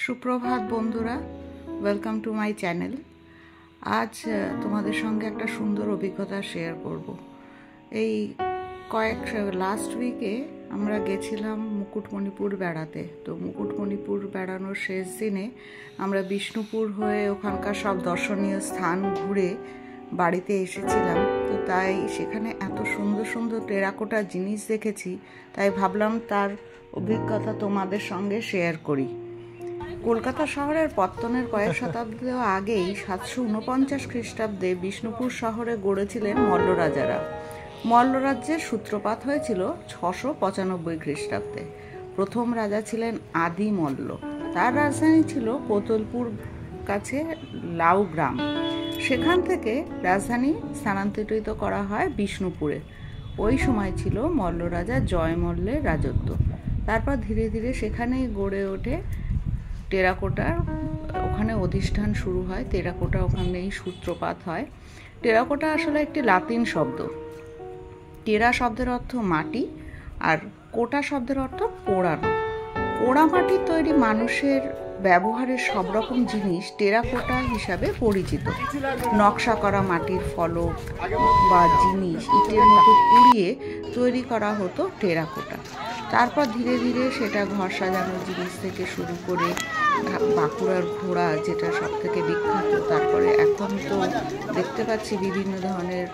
সুপ্রভাত বন্ধুরা, welcome to my channel. আজ তোমাদের সঙ্গে একটা সুন্দর অভিজ্ঞতা শেয়ার করব। এই লাস্ট উইকে আমরা গেছিলাম মুকুটমণিপুর বেড়াতে। তো মুকুটমণিপুর বেড়ানোর শেষ দিনে আমরা বিষ্ণুপুর হয়ে ওখানকার সব দর্শনীয় স্থান ঘুরে বাড়িতে এসেছিলাম। তো তাই সেখানে এত সুন্দর সুন্দর টেরাকোটা জিনিস দেখেছি, তাই ভাবলাম তার অভিজ্ঞতা তোমাদের সঙ্গে শেয়ার করি। কলকাতা শহরের পত্তনের কয়েক শতাব্দী আগেই 749 খ্রিস্টাব্দে বিষ্ণুপুর শহরে গড়েছিলেন মল্লরাজারা। মল্লরাজ্যের সূত্রপাত হয়েছিল 695 খ্রিস্টাব্দে। প্রথম রাজা ছিলেন আদি মল্ল। তার রাজধানী ছিল কোতলপুর কাছে লাউ গ্রাম। সেখান থেকে রাজধানী স্থানান্তরিত করা হয় বিষ্ণুপুরে। ওই সময় ছিল মল্ল রাজা জয়মল্লের রাজত্ব। তারপর ধীরে ধীরে সেখানেই গড়ে ওঠে টেরাকোটার, ওখানে অধিষ্ঠান শুরু হয়। টেরাকোটা ওখানেই সূত্রপাত হয়। টেরাকোটা আসলে একটি লাতিন শব্দ। টেরা শব্দের অর্থ মাটি আর কোটা শব্দের অর্থ পোড়ানো। পোড়া মাটির তৈরি মানুষের ব্যবহারের সব রকম জিনিস টেরাকোটা হিসাবে পরিচিত। নকশা করা মাটির ফলক বা জিনিস ইটের মতো পুড়িয়ে তৈরি করা হতো টেরাকোটা। তারপর ধীরে ধীরে সেটা ঘর সাজানোর জিনিস থেকে শুরু করে বাঁকুড়ার ঘোড়া, যেটা সব থেকে বিখ্যাত, তারপরে এখন তো দেখতে পাচ্ছি বিভিন্ন ধরনের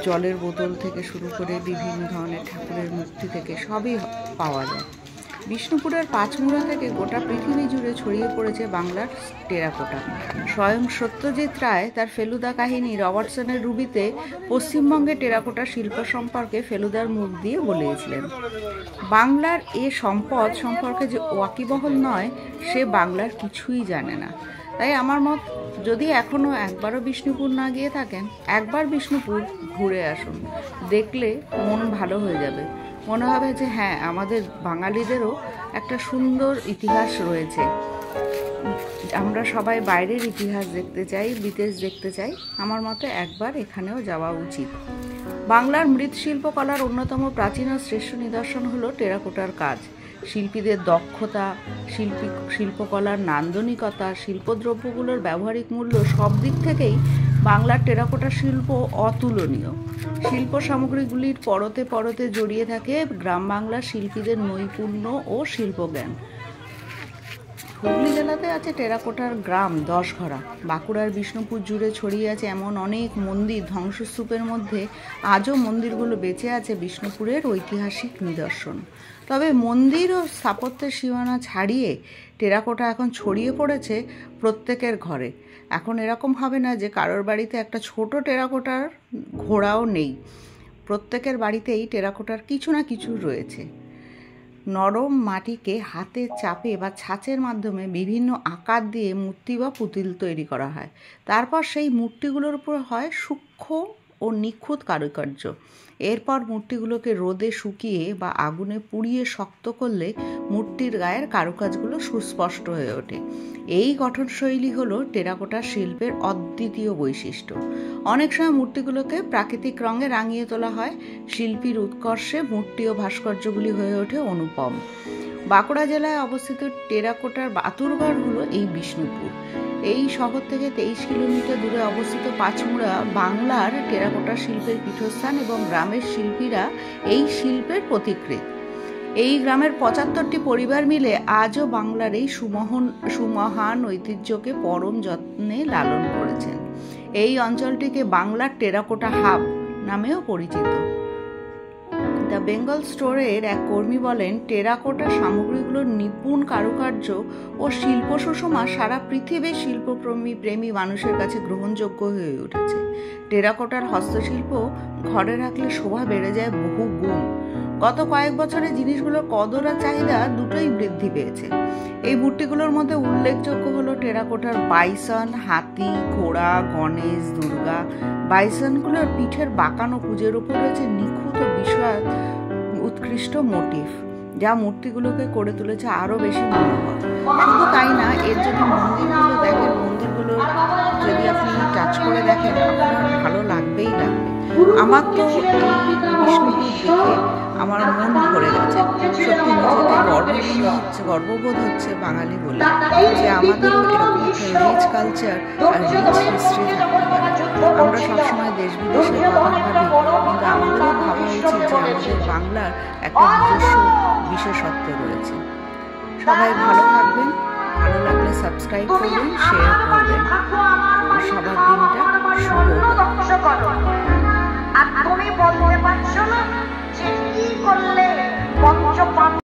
জলের বোতল থেকে শুরু করে বিভিন্ন ধরনের ঠাকুরের মূর্তি থেকে সবই পাওয়া যায়। বিষ্ণুপুরের পাঁচমুড়া থেকে গোটা পৃথিবী জুড়ে ছড়িয়ে পড়েছে বাংলার টেরাকোটা। স্বয়ং সত্যজিৎ রায় তার ফেলুদা কাহিনী রবার্টসনের রুবিতে পশ্চিমবঙ্গে টেরাকোটা শিল্প সম্পর্কে ফেলুদার মুখ দিয়ে বলেছিলেন। বাংলার এ সম্পদ সম্পর্কে যে ওয়াকিবহল নয়, সে বাংলার কিছুই জানে না। তাই আমার মত, যদি এখনও একবারও বিষ্ণুপুর না গিয়ে থাকেন, একবার বিষ্ণুপুর ঘুরে আসুন। দেখলে মন ভালো হয়ে যাবে। মনে হবে যে হ্যাঁ, আমাদের বাঙালিদেরও একটা সুন্দর ইতিহাস রয়েছে। আমরা সবাই বাইরের ইতিহাস দেখতে চাই, বিদেশ দেখতে চাই। আমার মতে একবার এখানেও যাওয়া উচিত। বাংলার মৃৎশিল্পকলার অন্যতম প্রাচীন ও শ্রেষ্ঠ নিদর্শন হলো টেরাকোটার কাজ। শিল্পীদের দক্ষতা, শিল্পকলার নান্দনিকতা, শিল্পদ্রব্যগুলোর ব্যবহারিক মূল্য সব দিক থেকেই বাংলার টেরাকোটা শিল্প অতুলনীয়। শিল্প সামগ্রীগুলির পরতে পরতে জড়িয়ে থাকে গ্রাম বাংলার শিল্পীদের নৈপুণ্য ও শিল্পজ্ঞান। হুগলি জেলাতে আছে টেরাকোটার গ্রাম 10 ঘরা। বাঁকুড়ার বিষ্ণুপুর জুড়ে ছড়িয়ে আছে এমন অনেক মন্দির। ধ্বংসস্তূপের মধ্যে আজও মন্দিরগুলো বেঁচে আছে বিষ্ণুপুরের ঐতিহাসিক নিদর্শন। তবে মন্দির ও স্থাপত্যের সীমানা ছাড়িয়ে টেরাকোটা এখন ছড়িয়ে পড়েছে প্রত্যেকের ঘরে। এখন এরকম হবে না যে কারোর বাড়িতে একটা ছোট টেরাকোটার ঘোড়াও নেই। প্রত্যেকের বাড়িতেই টেরাকোটার কিছু না কিছু রয়েছে। নরম মাটিকে হাতে চাপে বা ছাঁচের মাধ্যমে বিভিন্ন আকার দিয়ে মূর্তি বা পুতুল তৈরি করা হয়। তারপর সেই মূর্তিগুলোর উপর হয় সূক্ষ্ম ও নিখুঁত কারুকার্য। এরপর মূর্তিগুলোকে রোদে শুকিয়ে বা আগুনে পুড়িয়ে শক্ত করলে মূর্তির গায়ের কারুকাজগুলো সুস্পষ্ট হয়ে ওঠে। এই গঠনশৈলী হলো টেরাকোটা শিল্পের অদ্বিতীয় বৈশিষ্ট্য। অনেক সময় মূর্তিগুলোকে প্রাকৃতিক রঙে রাঙিয়ে তোলা হয়। শিল্পীর উৎকর্ষে মূর্তি ও ভাস্কর্যগুলি হয়ে ওঠে অনুপম। বাঁকুড়া জেলায় অবস্থিত টেরাকোটার বাতুরঘর হলো এই বিষ্ণুপুর। এই শহর থেকে 23 কিলোমিটার দূরে অবস্থিত পাঁচমুড়া বাংলার টেরাকোটা শিল্পের পীঠস্থান এবং গ্রামের শিল্পীরা এই শিল্পের পথিকৃৎ। এই গ্রামের 75টি পরিবার মিলে আজও বাংলার এই সুমহান ঐতিহ্যকে পরম যত্নে লালন করেছেন। এই অঞ্চলটিকে বাংলার টেরাকোটা হাব নামেও পরিচিত। দ্য বেঙ্গল স্টোরের এক কর্মী বলেন, টেরাকোটা সামগ্রীগুলোর নিপুণ কারুকার্য ও শিল্প সুষমা সারা পৃথিবীর শিল্পপ্রেমী মানুষের কাছে গ্রহণযোগ্য হয়ে উঠেছে। টেরাকোটার হস্তশিল্প ঘরে রাখলে শোভা বেড়ে যায় বহু গুণ। গত কয়েক বছরে জিনিসগুলোর কদর আর চাহিদা দুটোই বৃদ্ধি পেয়েছে। এই মূর্তিগুলোর মধ্যে উল্লেখযোগ্য হলো টেরাকোটার বাইসন, হাতি, ঘোড়া, গণেশ, দুর্গা। বাইসনগুলোর পিঠের বাঁকানো কুঁজের উপর রয়েছে নিখুঁত ও বিষয় উৎকৃষ্ট মোটিভ, যা মূর্তিগুলোকে করে তুলেছে আরও বেশি মনোহর। শুধু তাই না, এর যদি মন্দিরগুলো দেখেন, মন্দিরগুলো যদি আপনি টাচ করে দেখেন, আপনার ভালো লাগবেই লাগবে। আমার তো এই বিষ্ণুপুর দেখে আমার মন ভরে গেছে। সত্যি নিজেকে গর্ববোধ হচ্ছে বাঙালি বলে, যে আমাদেরও এরকম একটা রিচ কালচার আর রিচ হিস্ট্রি থাকতে পারে। আমরা সবসময় দেশ বিদেশের কথা ভাবি, কিন্তু আমাদেরও ভাবা উচিত যে আমাদের বাংলার একটা নিজস্ব বিশেষত্ব রয়েছে। সবাই ভালো থাকবেন, ভালো লাগলে সাবস্ক্রাইব করবেন, শেয়ার করবেন। সবার দিনটা শুভ হোক। আর তুমি বলতে পারছো না যে কি করলে